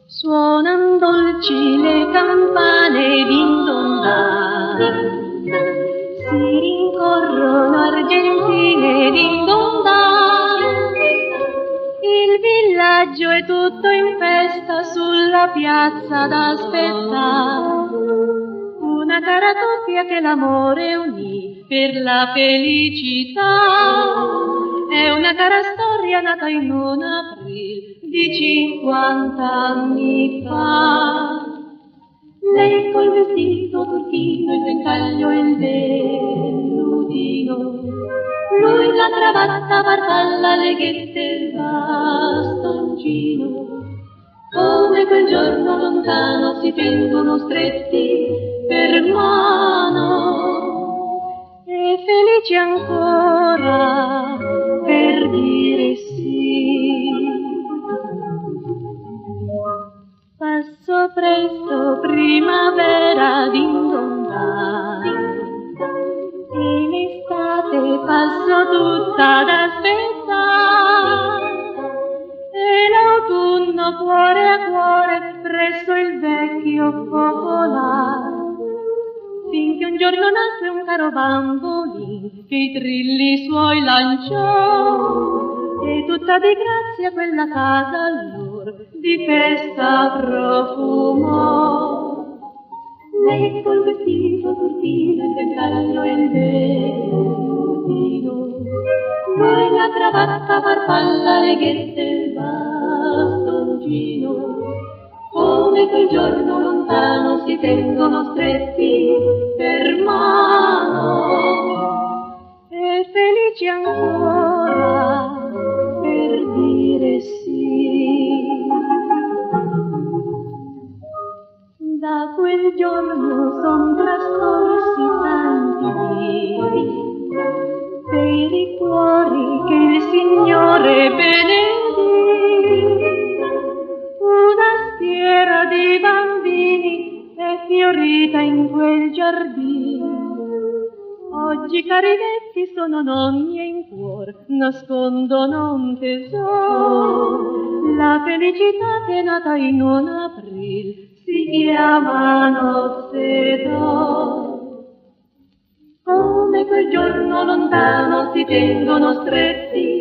Suonan dolci le campane din don dan, si rincorrono argentine din don dan. Il villaggio è tutto in festa sulla piazza ad aspettare una cara coppia che l'amore unì per la felicità. È una cara storia nata in un aprile di 50 anni fa. Lei col vestito turchino, il ventaglio e il vellutino, lui la cravatta, farfalla, leghette e il bastoncino. Come quel giorno lontano si tengono stretti per mano e felici ancora per dire sì. Passo presto primavera din don dan, e l'estate passo tutta ad aspettare, e l'autunno cuore a cuore presso il vecchio focolare, finché un giorno nacque un caro bambolin che i trilli suoi lanciò, e tutta di grazia quella casa allor di festa profumò. Lei col vestito turchino, il ventaglio e il vellutino, lui la cravatta, farfalla, leghette e il bastoncino. Come quel giorno lontano si tengono stretti per mano e felici ancora per dire sì. Da quel giorno son trascorsi tanti dì per i cuori che il Signore benedì. Una schiera di bambini è fiorita in quel giardino. Oggi cari vecchi sono nonni e in cuor nascondono un tesoro. La felicità che è nata in un aprile si chiama nozze d'oro. Come quel giorno lontano si tengono stretti